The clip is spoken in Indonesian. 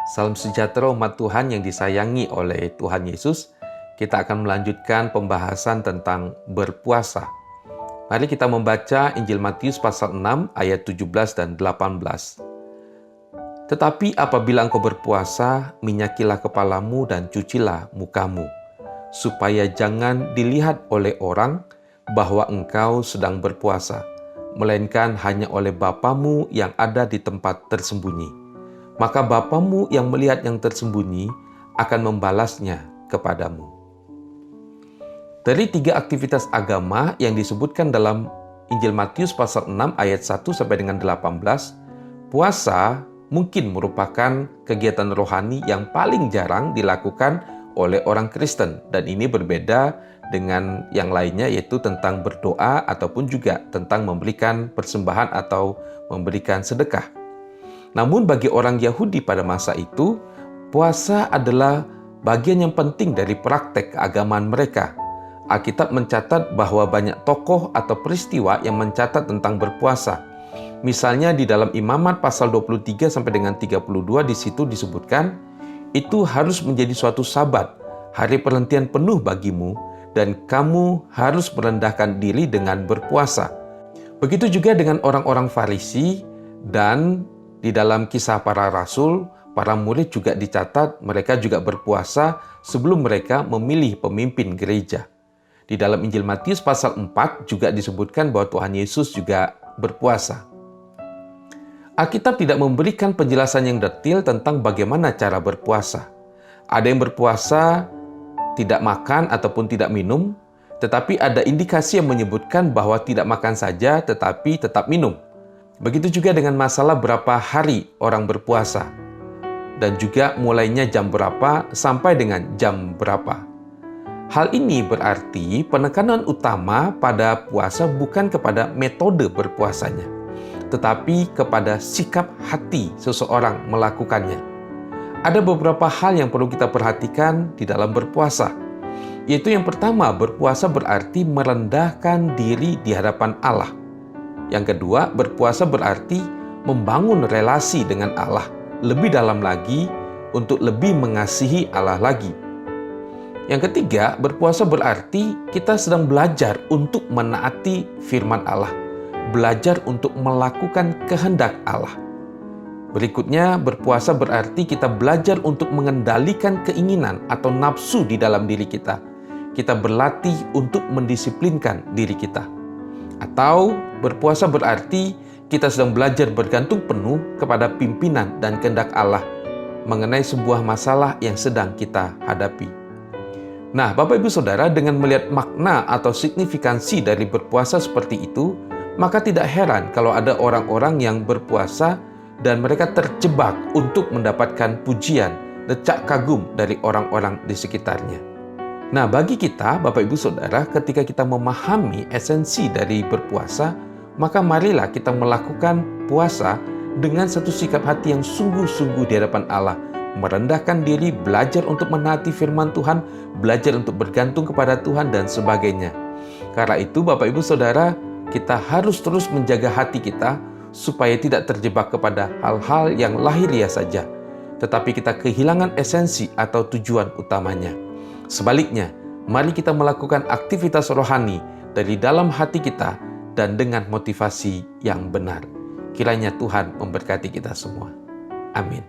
Salam sejahtera umat Tuhan yang disayangi oleh Tuhan Yesus. Kita akan melanjutkan pembahasan tentang berpuasa. Mari kita membaca Injil Matius pasal 6 ayat 17 dan 18. Tetapi apabila engkau berpuasa, minyakilah kepalamu dan cucilah mukamu, supaya jangan dilihat oleh orang bahwa engkau sedang berpuasa, melainkan hanya oleh Bapamu yang ada di tempat tersembunyi. Maka Bapamu yang melihat yang tersembunyi akan membalasnya kepadamu. Dari 3 aktivitas agama yang disebutkan dalam Injil Matius pasal 6 ayat 1 sampai dengan 18, puasa mungkin merupakan kegiatan rohani yang paling jarang dilakukan oleh orang Kristen, dan ini berbeda dengan yang lainnya, yaitu tentang berdoa ataupun juga tentang memberikan persembahan atau memberikan sedekah. Namun bagi orang Yahudi pada masa itu, puasa adalah bagian yang penting dari praktek keagamaan mereka. Alkitab mencatat bahwa banyak tokoh atau peristiwa yang mencatat tentang berpuasa. Misalnya di dalam Imamat pasal 23 sampai dengan 32 di situ disebutkan, itu harus menjadi suatu sabat, hari perhentian penuh bagimu, dan kamu harus merendahkan diri dengan berpuasa. Begitu juga dengan orang-orang Farisi, dan di dalam Kisah Para Rasul, para murid juga dicatat mereka juga berpuasa sebelum mereka memilih pemimpin gereja. Di dalam Injil Matius pasal 4 juga disebutkan bahwa Tuhan Yesus juga berpuasa. Alkitab tidak memberikan penjelasan yang detail tentang bagaimana cara berpuasa. Ada yang berpuasa tidak makan ataupun tidak minum, tetapi ada indikasi yang menyebutkan bahwa tidak makan saja tetapi tetap minum. Begitu juga dengan masalah berapa hari orang berpuasa, dan juga mulainya jam berapa sampai dengan jam berapa. Hal ini berarti penekanan utama pada puasa bukan kepada metode berpuasanya, tetapi kepada sikap hati seseorang melakukannya. Ada beberapa hal yang perlu kita perhatikan di dalam berpuasa, yaitu yang pertama, berpuasa berarti merendahkan diri di hadapan Allah. Yang kedua, berpuasa berarti membangun relasi dengan Allah lebih dalam lagi untuk lebih mengasihi Allah lagi. Yang ketiga, berpuasa berarti kita sedang belajar untuk menaati firman Allah, belajar untuk melakukan kehendak Allah. Berikutnya, berpuasa berarti kita belajar untuk mengendalikan keinginan atau nafsu di dalam diri kita. Kita berlatih untuk mendisiplinkan diri kita. Atau berpuasa berarti kita sedang belajar bergantung penuh kepada pimpinan dan kehendak Allah mengenai sebuah masalah yang sedang kita hadapi. Nah, Bapak Ibu Saudara, dengan melihat makna atau signifikansi dari berpuasa seperti itu, maka tidak heran kalau ada orang-orang yang berpuasa dan mereka terjebak untuk mendapatkan pujian, decak kagum dari orang-orang di sekitarnya. Nah, bagi kita, Bapak Ibu Saudara, ketika kita memahami esensi dari berpuasa, maka marilah kita melakukan puasa dengan satu sikap hati yang sungguh-sungguh di hadapan Allah, merendahkan diri, belajar untuk menaati firman Tuhan, belajar untuk bergantung kepada Tuhan, dan sebagainya. Karena itu, Bapak Ibu Saudara, kita harus terus menjaga hati kita supaya tidak terjebak kepada hal-hal yang lahiriah saja, tetapi kita kehilangan esensi atau tujuan utamanya. Sebaliknya, mari kita melakukan aktivitas rohani dari dalam hati kita dan dengan motivasi yang benar. Kiranya Tuhan memberkati kita semua. Amin.